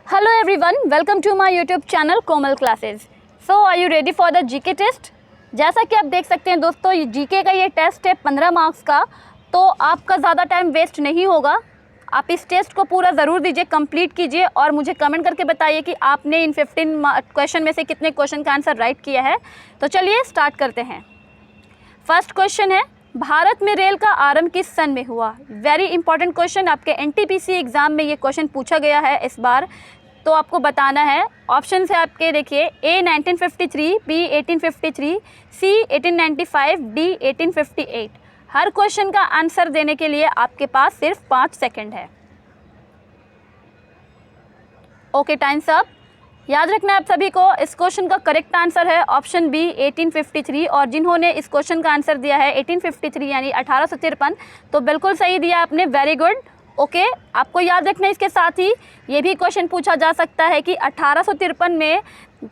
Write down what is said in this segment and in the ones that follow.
Hello everyone, welcome to my YouTube channel Komal classes. So are you ready for the GK test. जैसा कि आप देख सकते हैं दोस्तों, ये जीके का ये टेस्ट है 15 मार्क्स का, तो आपका ज़्यादा टाइम वेस्ट नहीं होगा। आप इस टेस्ट को पूरा ज़रूर दीजिए, कंप्लीट कीजिए और मुझे कमेंट करके बताइए कि आपने इन 15 क्वेश्चन में से कितने क्वेश्चन का आंसर राइट किया है। तो चलिए स्टार्ट करते हैं। फर्स्ट क्वेश्चन है, भारत में रेल का आरंभ किस सन में हुआ। वेरी इंपॉर्टेंट क्वेश्चन, आपके एनटीपीसी एग्जाम में ये क्वेश्चन पूछा गया है इस बार, तो आपको बताना है। ऑप्शंस है आपके, देखिए, ए 1953, बी 1853, सी 1895, डी 1858। हर क्वेश्चन का आंसर देने के लिए आपके पास सिर्फ 5 सेकंड है। Okay, times up. याद रखना है आप सभी को, इस क्वेश्चन का करेक्ट आंसर है ऑप्शन बी 1853, और जिन्होंने इस क्वेश्चन का आंसर दिया है 1853 यानी 1853, तो बिल्कुल सही दिया आपने, वेरी गुड। ओके, आपको याद रखना है इसके साथ ही ये भी क्वेश्चन पूछा जा सकता है कि 1853 में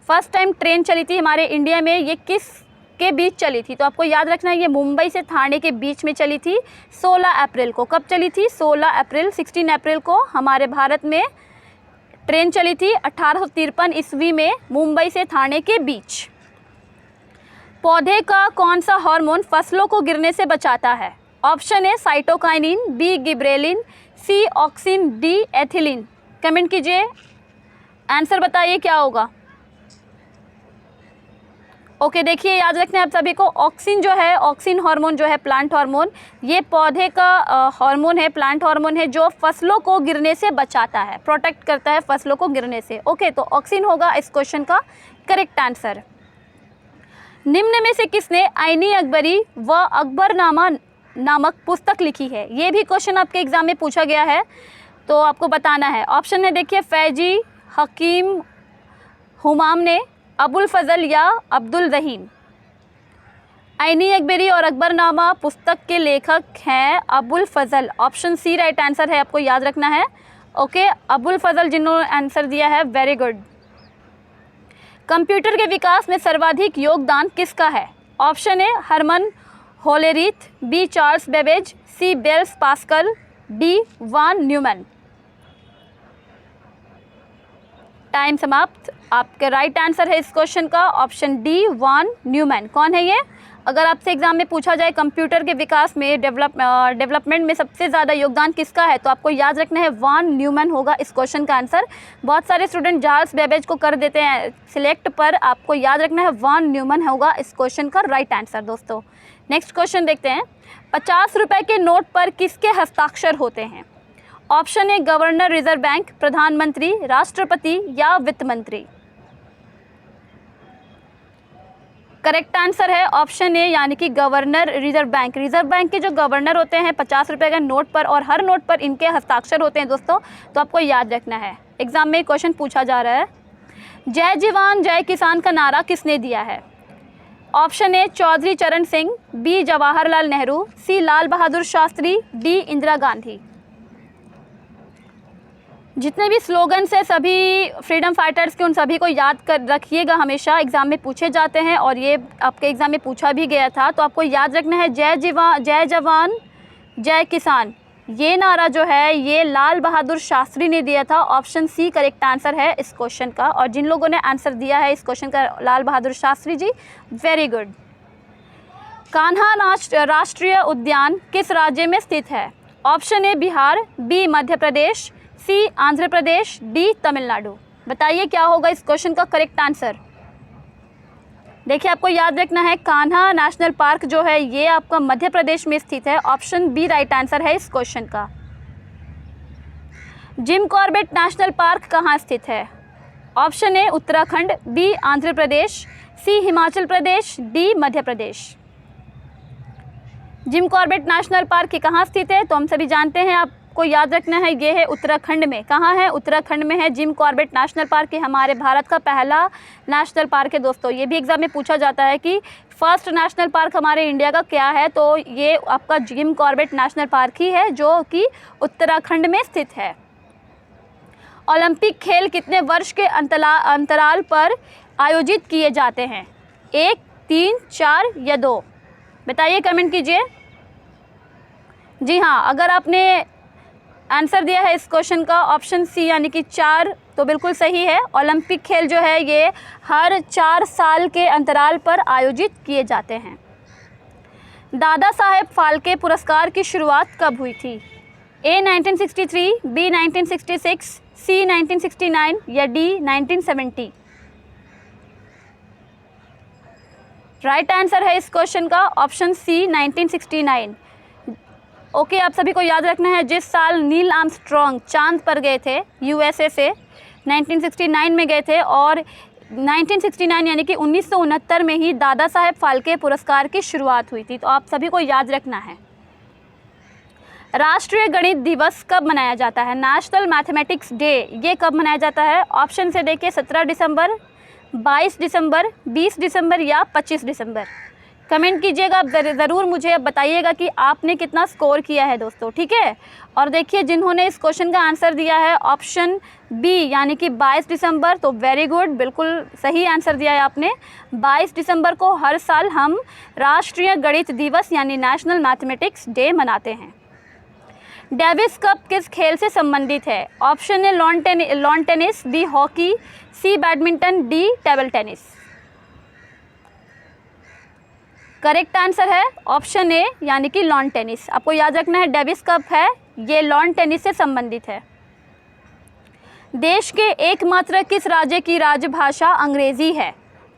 फर्स्ट टाइम ट्रेन चली थी हमारे इंडिया में, ये किस के बीच चली थी। तो आपको याद रखना है ये मुंबई से ठाणे के बीच में चली थी 16 अप्रैल को। कब चली थी? 16 अप्रैल, 16 अप्रैल को हमारे भारत में ट्रेन चली थी 1853 ईस्वी में मुंबई से ठाणे के बीच। पौधे का कौन सा हार्मोन फसलों को गिरने से बचाता है? Option A cytokinin, B gibberellin, C auxin, D ethylene. Comment कीजिए, आंसर बताइए क्या होगा। ओके, देखिए, याद रखना है आप सभी को, ऑक्सिन जो है, ऑक्सिन हार्मोन जो है प्लांट हार्मोन, ये पौधे का हार्मोन है, प्लांट हार्मोन है, जो फसलों को गिरने से बचाता है, प्रोटेक्ट करता है फसलों को गिरने से। ओके, तो ऑक्सिन होगा इस क्वेश्चन का करेक्ट आंसर। निम्न में से किसने आईनी अकबरी व अकबरनामा नामक पुस्तक लिखी है? ये भी क्वेश्चन आपके एग्जाम में पूछा गया है, तो आपको बताना है। ऑप्शन है, देखिए, फैजी, हकीम हुमाम ने, अबुल फजल या अब्दुल रहीम। आईनी अकबरी और अकबरनामा पुस्तक के लेखक हैं अबुल फजल। ऑप्शन सी राइट आंसर है, आपको याद रखना है। ओके, अबुल फजल जिन्होंने आंसर दिया है, वेरी गुड। कंप्यूटर के विकास में सर्वाधिक योगदान किसका है? Option A Herman Hollerith, B Charles Babbage, C Blaise Pascal, D von Neumann. Time समाप्त। आपका राइट आंसर है इस क्वेश्चन का ऑप्शन डी वान न्यूमैन। कौन है ये? अगर आपसे एग्जाम में पूछा जाए कंप्यूटर के विकास में, डेवलपमेंट में सबसे ज़्यादा योगदान किसका है, तो आपको याद रखना है वान न्यूमैन होगा इस क्वेश्चन का आंसर। बहुत सारे स्टूडेंट चार्ल्स बेबेज को कर देते हैं सिलेक्ट, पर आपको याद रखना है वान न्यूमैन होगा इस क्वेश्चन का राइट आंसर। दोस्तों, नेक्स्ट क्वेश्चन देखते हैं। 50 रुपये के नोट पर किसके हस्ताक्षर होते हैं? Option a governor reserve bank, प्रधानमंत्री, राष्ट्रपति या वित्त मंत्री। करेक्ट आंसर है ऑप्शन ए यानी कि governor reserve bank. Reserve bank के जो गवर्नर होते हैं 50 रुपये का नोट पर, और हर नोट पर इनके हस्ताक्षर होते हैं दोस्तों, तो आपको याद रखना है। एग्जाम में क्वेश्चन पूछा जा रहा है। जय जवान जय किसान का नारा किसने दिया है? ऑप्शन ए चौधरी चरण सिंह, बी जवाहरलाल नेहरू, सी लाल बहादुर शास्त्री, डी इंदिरा गांधी। जितने भी स्लोगन्स है सभी फ्रीडम फाइटर्स के, उन सभी को याद कर रखिएगा, हमेशा एग्जाम में पूछे जाते हैं और ये आपके एग्जाम में पूछा भी गया था। तो आपको याद रखना है जय जवान जय किसान, ये नारा जो है ये लाल बहादुर शास्त्री ने दिया था। ऑप्शन सी करेक्ट आंसर है इस क्वेश्चन का, और जिन लोगों ने आंसर दिया है इस क्वेश्चन का लाल बहादुर शास्त्री जी, वेरी गुड। कान्हा राष्ट्रीय उद्यान किस राज्य में स्थित है? Option A Bihar, B Madhya Pradesh, C Andhra Pradesh, D Tamil Nadu. बताइए क्या होगा इस क्वेश्चन का करेक्ट आंसर। देखिए, आपको याद रखना है कान्हा नेशनल पार्क जो है ये आपका मध्य प्रदेश में स्थित है। ऑप्शन बी राइट आंसर है इस क्वेश्चन का। जिम कॉर्बेट नेशनल पार्क कहाँ स्थित है? Option A Uttarakhand, B Andhra Pradesh, C Himachal Pradesh, D Madhya Pradesh. Jim Corbett national park कहाँ स्थित है? तो हम सभी जानते हैं, आपको याद रखना है ये है उत्तराखंड में। कहाँ है? उत्तराखंड में है जिम कॉर्बेट नेशनल पार्क। ये हमारे भारत का पहला नेशनल पार्क है दोस्तों। ये भी एग्जाम में पूछा जाता है कि फर्स्ट नेशनल पार्क हमारे इंडिया का क्या है, तो ये आपका जिम कॉर्बेट नेशनल पार्क ही है जो कि उत्तराखंड में स्थित है। ओलंपिक खेल कितने वर्ष के अंतराल पर आयोजित किए जाते हैं? 1, 3, 4 या 2? बताइए, कमेंट कीजिए। जी हाँ, अगर आपने आंसर दिया है इस क्वेश्चन का ऑप्शन सी यानी कि 4, तो बिल्कुल सही है। ओलंपिक खेल जो है ये हर 4 साल के अंतराल पर आयोजित किए जाते हैं। दादा साहेब फाल्के पुरस्कार की शुरुआत कब हुई थी? ए 1963, बी 1966, सी 1969 या डी 1970? राइट आंसर है इस क्वेश्चन का ऑप्शन सी 1969। ओके, आप सभी को याद रखना है जिस साल नील आर्मस्ट्रॉन्ग चांद पर गए थे यूएसए से 1969 में गए थे, और 1969 यानी कि 1969 में ही दादा साहेब फाल्के पुरस्कार की शुरुआत हुई थी। तो आप सभी को याद रखना है। राष्ट्रीय गणित दिवस कब मनाया जाता है? नेशनल मैथमेटिक्स डे ये कब मनाया जाता है? ऑप्शन से देखिए 17 दिसंबर, 22 दिसंबर, 20 दिसंबर या 25 दिसंबर। कमेंट कीजिएगा, आप ज़रूर मुझे बताइएगा कि आपने कितना स्कोर किया है दोस्तों, ठीक है। और देखिए जिन्होंने इस क्वेश्चन का आंसर दिया है ऑप्शन बी यानी कि 22 दिसंबर, तो वेरी गुड, बिल्कुल सही आंसर दिया है आपने। 22 दिसंबर को हर साल हम राष्ट्रीय गणित दिवस यानी नेशनल मैथमेटिक्स डे मनाते हैं। डेविस कप किस खेल से संबंधित है? Option A lawn tennis, B hockey, C badminton, D table tennis. Correct answer है ऑप्शन ए यानी कि लॉन टेनिस। आपको याद रखना है डेविस कप है ये लॉन टेनिस से संबंधित है। देश के एकमात्र किस राज्य की राजभाषा अंग्रेजी है?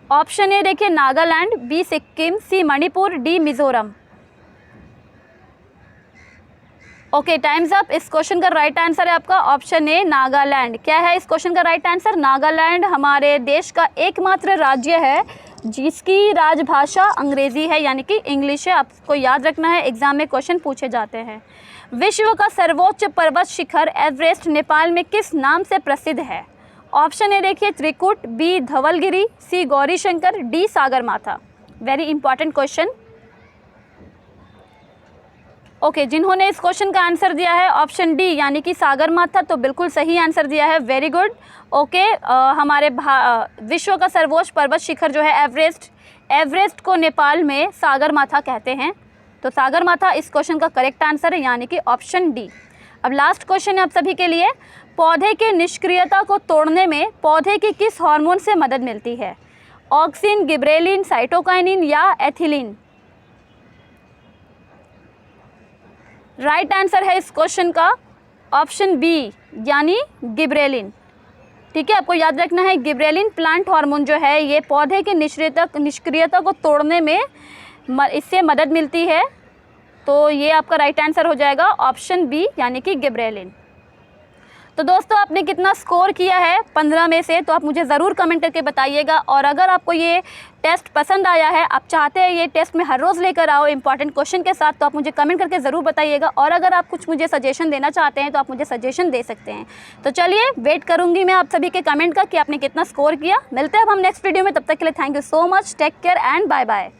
ऑप्शन ए देखिए Nagaland, B Sikkim, C Manipur, D Mizoram. Okay, times up. इस क्वेश्चन का राइट आंसर है आपका ऑप्शन ए नागालैंड। क्या है इस क्वेश्चन का राइट आंसर? नागालैंड हमारे देश का एकमात्र राज्य है जिसकी राजभाषा अंग्रेजी है यानी कि इंग्लिश है। आपको याद रखना है, एग्जाम में क्वेश्चन पूछे जाते हैं। विश्व का सर्वोच्च पर्वत शिखर एवरेस्ट नेपाल में किस नाम से प्रसिद्ध है? ऑप्शन ए देखिए Trikut, B Dhaulagiri, C Gaurishankar, D Sagarmatha. Very important question. Okay, जिन्होंने इस क्वेश्चन का आंसर दिया है ऑप्शन डी यानी कि सागरमाथा, तो बिल्कुल सही आंसर दिया है, वेरी गुड। ओके, हमारे विश्व का सर्वोच्च पर्वत शिखर जो है एवरेस्ट को नेपाल में सागरमाथा कहते हैं, तो सागरमाथा इस क्वेश्चन का करेक्ट आंसर है यानी कि ऑप्शन डी। अब लास्ट क्वेश्चन है आप सभी के लिए। पौधे के निष्क्रियता को तोड़ने में पौधे की किस हार्मोन से मदद मिलती है? ऑक्सिन, गिबरेलिन, साइटोकाइनिन या एथिलीन? राइट आंसर है इस क्वेश्चन का ऑप्शन बी यानी गिबरेलिन, ठीक है। आपको याद रखना है गिबरेलिन प्लांट हार्मोन जो है ये पौधे के निष्क्रियता को तोड़ने में इससे मदद मिलती है, तो ये आपका राइट आंसर हो जाएगा ऑप्शन बी यानी कि गिबरेलिन। तो दोस्तों आपने कितना स्कोर किया है 15 में से, तो आप मुझे ज़रूर कमेंट करके बताइएगा। और अगर आपको ये टेस्ट पसंद आया है, आप चाहते हैं ये टेस्ट मैं हर रोज़ लेकर आओ इंपॉर्टेंट क्वेश्चन के साथ, तो आप मुझे कमेंट करके ज़रूर बताइएगा। और अगर आप कुछ मुझे सजेशन देना चाहते हैं तो आप मुझे सजेशन दे सकते हैं। तो चलिए वेट करूँगी मैं आप सभी के कमेंट का कि आपने कितना स्कोर किया। मिलते हैं अब हम नेक्स्ट वीडियो में, तब तक के लिए thank you so much, take care and bye bye.